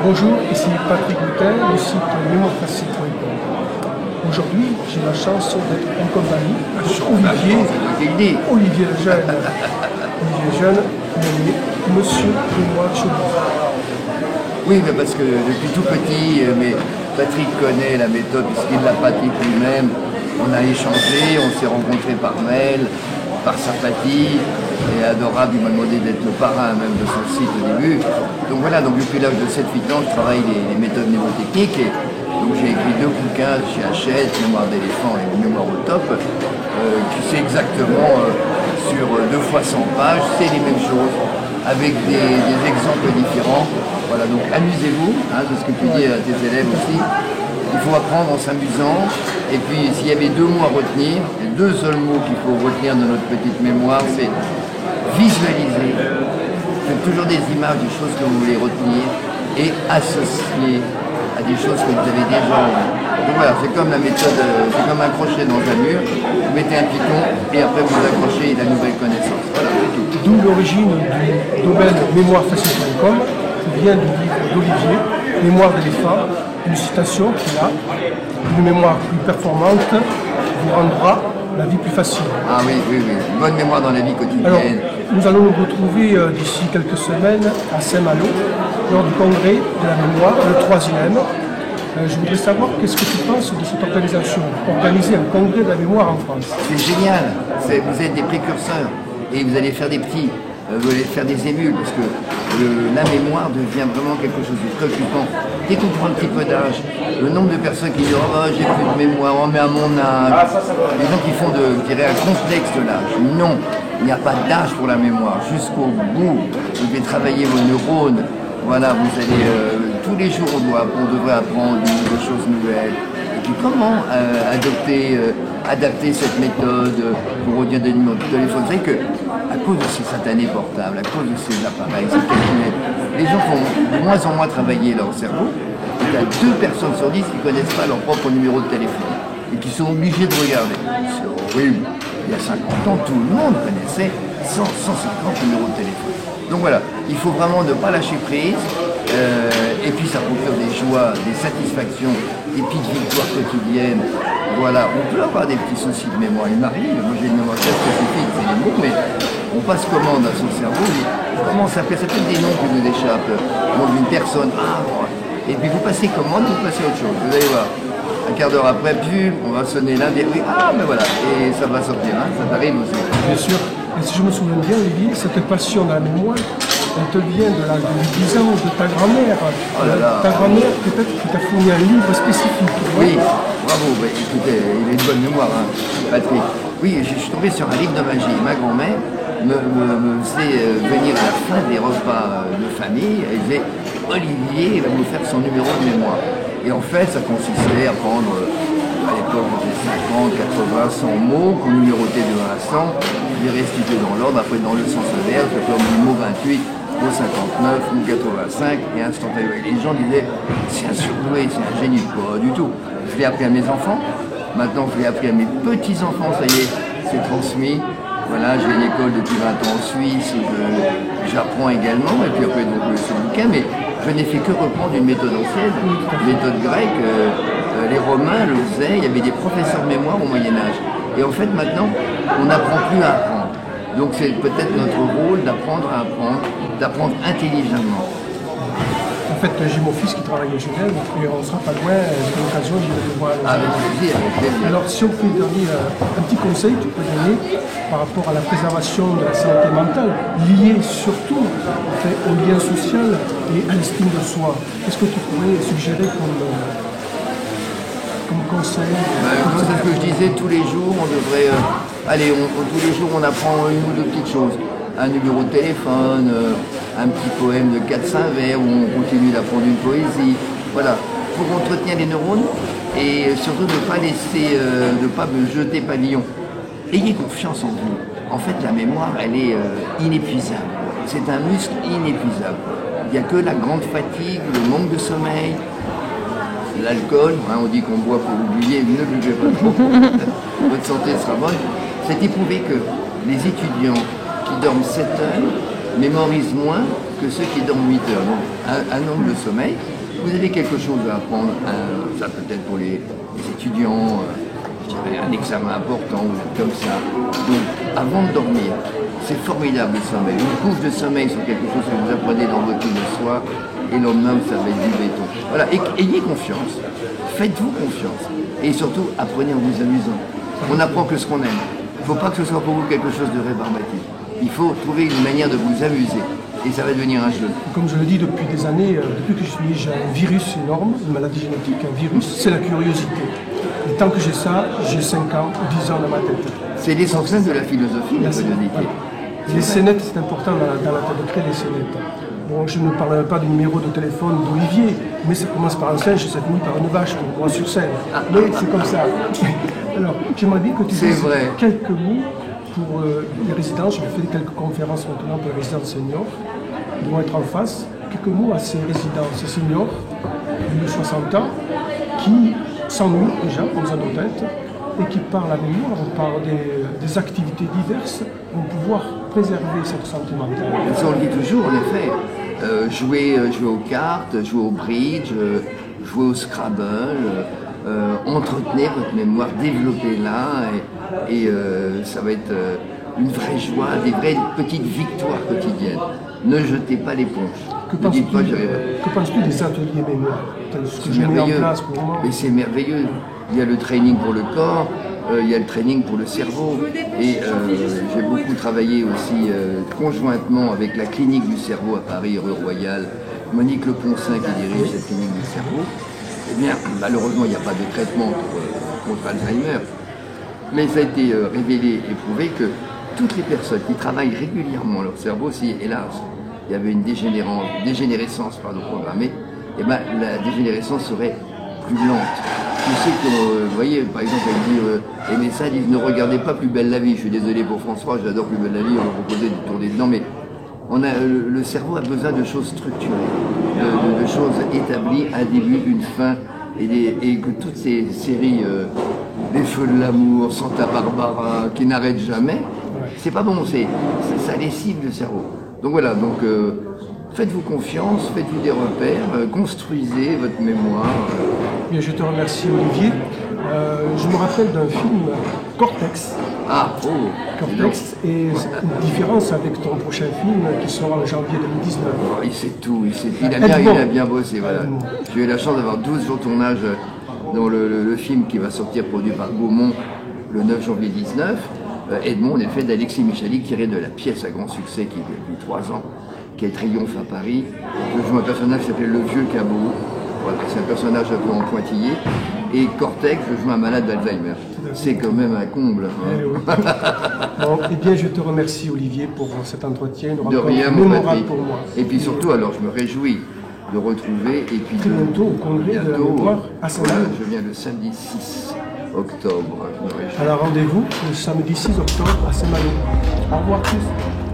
Bonjour, ici Patrick Boutin, le site mémoirefacile.com. Aujourd'hui, j'ai la chance d'être en compagnie Olivier Lejeune, nommé Monsieur Mémoire Chemise. Oui, mais parce que depuis tout petit, mais Patrick connaît la méthode puisqu'il l'a pratique lui-même. On a échangé, on s'est rencontrés par mail, par sympathie. Et adorable, il m'a demandé d'être le parrain même de son site au début. Donc voilà, donc depuis l'âge de 7-8 ans, je travaille les méthodes mnémotechniques. Et donc j'ai écrit 2 bouquins chez Hachette, Mémoire d'éléphant et Mémoire au top, qui c'est exactement sur 2 fois 100 pages, c'est les mêmes choses, avec des exemples différents. Voilà, donc amusez-vous, hein, c'est ce que tu dis à tes élèves aussi. Il faut apprendre en s'amusant. Et puis s'il y avait 2 mots à retenir, les 2 seuls mots qu'il faut retenir de notre petite mémoire, c'est visualiser. Faites toujours des images des choses que vous voulez retenir et associer à des choses que vous avez déjà envie. Donc voilà, c'est comme la méthode, c'est comme un crochet dans un mur, vous mettez un piton et après vous accrochez la nouvelle connaissance. Voilà, c'est tout. D'où l'origine du domaine mémoirefacile.com, qui vient du livre d'Olivier, Mémoire d'éléphant, une citation qui a une mémoire plus performante vous rendra la vie plus facile. Ah oui, oui, oui. Bonne mémoire dans la vie quotidienne. Alors, nous allons nous retrouver d'ici quelques semaines à Saint-Malo, lors du congrès de la mémoire, le 3e. Je voudrais savoir qu'est-ce que tu penses de cette organisation, organiser un congrès de la mémoire en France. C'est génial, vous êtes des précurseurs et vous allez faire des petits, vous allez faire des émules parce que la mémoire devient vraiment quelque chose de préoccupant. Dès qu'on prend un petit peu d'âge, le nombre de personnes qui disent « Oh, j'ai plus de mémoire, oh, mais à mon âge », les gens qui font je dirais, un complexe de l'âge. Non, il n'y a pas d'âge pour la mémoire, jusqu'au bout. Vous devez travailler vos neurones. Voilà, vous allez, tous les jours, on devrait apprendre des choses nouvelles. Et puis comment adapter cette méthode pour retenir des numéros de téléphone. Vous savez qu'à cause de ces satanés portables, à cause de ces appareils, ces calculettes, les gens font de moins en moins travailler leur cerveau. Il y a 2 personnes sur 10 qui ne connaissent pas leur propre numéro de téléphone et qui sont obligés de regarder. C'est horrible. Il y a 50 ans, tout le monde connaissait 150 numéros de téléphone. Donc voilà, il faut vraiment ne pas lâcher prise. Et puis ça procure des joies, des satisfactions, des petites victoires quotidiennes. Voilà, on peut avoir des petits soucis de mémoire. Il m'arrive, moi j'ai une mémoire très spécifique, c'est les mots, mais on passe commande à son cerveau, comment ça s'appelle des noms qui nous échappent, le nom d'une personne, et puis vous passez commande, vous passez autre chose, vous allez voir. Un quart d'heure après, on va sonner l'un des... Oui, mais voilà, et ça va sortir, hein, ça t'arrive aussi. Bien sûr, et si je me souviens bien, Olivier, cette passion dans la mémoire, elle te vient de l'âge de 10 ans de ta grand-mère. Oh là là. Ta grand-mère, peut-être qui t'a fourni un livre spécifique. Oui, bravo, écoutez, il a une bonne mémoire, hein, Patrick. Oui, je suis tombé sur un livre de magie. Ma grand-mère me faisait venir à la fin des repas de famille, elle disait « Olivier va nous faire son numéro de mémoire ». Et en fait, ça consistait à prendre, à l'époque, 50, 80, 100 mots qu'on numérotait de 1 à 100, les restituer dans l'ordre, après dans le sens inverse, comme le mot 28, mot 59, mot 85, et instantanément. Et les gens disaient, c'est un surdoué, c'est un génie. Pas du tout. Je l'ai appris à mes enfants, maintenant je l'ai appris à mes petits-enfants, ça y est, c'est transmis. Voilà, j'ai une école depuis 20 ans en Suisse, j'apprends également, et puis après donc, ce bouquin, mais je n'ai fait que reprendre une méthode ancienne, une méthode grecque. Les Romains le faisaient, il y avait des professeurs de mémoire au Moyen-Âge. Et en fait, maintenant, on n'apprend plus à apprendre. Donc c'est peut-être notre rôle d'apprendre à apprendre, d'apprendre intelligemment. En fait, j'ai mon fils qui travaille à Genève et on ne sera pas loin, j'ai l'occasion de le voir. Avec plaisir, avec plaisir. Alors si on peut donner un petit conseil, tu peux donner par rapport à la préservation de la santé mentale, liée surtout au lien social et à l'estime de soi. Qu'est-ce que tu pourrais suggérer comme conseil? C'est ce que je disais, tous les jours, on devrait... tous les jours, on apprend une ou 2 petites choses. Un numéro de téléphone, un petit poème de 4-5 vers où on continue d'apprendre une poésie. Voilà, pour entretenir les neurones et surtout de ne pas laisser, de ne pas me jeter pavillon. Ayez confiance en vous. En fait, la mémoire, elle est inépuisable. C'est un muscle inépuisable. Il n'y a que la grande fatigue, le manque de sommeil, l'alcool, hein, on dit qu'on boit pour oublier, ne buvez pas trop, votre santé sera bonne. C'est éprouvé que les étudiants qui dorment 7 heures mémorisent moins que ceux qui dorment 8 heures. Donc, un nombre de sommeil, vous avez quelque chose à apprendre, ça peut-être pour les étudiants, je dirais un examen important ou comme ça. Donc, avant de dormir, c'est formidable le sommeil. Une couche de sommeil sur quelque chose que vous apprenez dans votre lit le soir, et le lendemain, ça va être du béton. Voilà, ayez confiance, faites-vous confiance, et surtout, apprenez en vous amusant. On n'apprend que ce qu'on aime. Il ne faut pas que ce soit pour vous quelque chose de rébarbatif. Il faut trouver une manière de vous amuser, et ça va devenir un jeu. Comme je le dis depuis des années, depuis que je suis né, j'ai un virus énorme, une maladie génétique, un virus, c'est la curiosité. Et tant que j'ai ça, j'ai 5 ans, 10 ans dans ma tête. C'est l'essentiel de la philosophie, la curiosité. Les scénettes, c'est important dans la tête de créer des scénettes. Bon, je ne parlerai pas du numéro de téléphone d'Olivier, mais ça commence par un singe et ça finit par une vache, pour moi sur scène. Mais c'est comme ça. Alors, j'aimerais bien que tu dises quelques mots pour les résidents. J'ai fait quelques conférences maintenant pour les résidents seniors. Ils vont être en face. Quelques mots à ces résidents, ces seniors de 60 ans, qui s'ennuient déjà, comme ça doit être, et qui par la mémoire, par des activités diverses, vont pouvoir préserver cette santé mentale. On le dit toujours, en effet. Jouer aux cartes, jouer au bridge, jouer au Scrabble, entretenir votre mémoire, développer-la, et ça va être une vraie joie, des vraies petites victoires quotidiennes. Ne jetez pas l'éponge. Que penses-tu des ateliers mémoire? Ce que j'ai mis en place pour moi. Mais c'est merveilleux. Il y a le training pour le corps, il y a le training pour le cerveau. Et j'ai beaucoup travaillé aussi conjointement avec la clinique du cerveau à Paris, rue Royale, Monique Leponcin qui dirige cette clinique du cerveau. Eh bien, malheureusement, il n'y a pas de traitement contre Alzheimer. Mais ça a été révélé et prouvé que toutes les personnes qui travaillent régulièrement leur cerveau, si hélas, il y avait une dégénérescence programmée, eh ben, la dégénérescence serait plus lente. Tu sais que, vous voyez, par exemple, elle dit, les médecins disent ne regardez pas Plus belle la vie. Je suis désolé pour François, j'adore Plus belle la vie, on va proposer de tourner dedans, mais le cerveau a besoin de choses structurées, de choses établies, un début, une fin, et que toutes ces séries, Les Feux de l'amour, Santa Barbara, qui n'arrêtent jamais, c'est pas bon, ça lessive le cerveau. Donc voilà, faites-vous confiance, faites-vous des repères, construisez votre mémoire. Bien, je te remercie Olivier. Je me rappelle d'un film, Cortex. Cortex, et une différence avec ton prochain film qui sera en janvier 2019. Oh, il sait tout, il a bien bossé. Voilà. J'ai eu la chance d'avoir 12 jours de tournage dans le film qui va sortir, produit par Gaumont le 9 janvier 2019. Edmond, en effet, d'Alexis Michalik, tiré de la pièce à grand succès qui est depuis 3 ans, qui est Triomphe à Paris. Je joue un personnage qui s'appelle Le Vieux Cabot. Voilà, c'est un personnage un peu en pointillé. Et Cortex, je joue un malade d'Alzheimer. C'est quand même un comble. Hein. Bon, eh bien, je te remercie Olivier pour cet entretien. De rien, mon Patrick. Pour moi. Et puis surtout, alors, je me réjouis de retrouver. Et puis très bientôt au congrès de la mémoire à Saint-Malo. Je viens le samedi 6 octobre. Alors rendez-vous le samedi 6 octobre à Saint-Malo. Au revoir tous.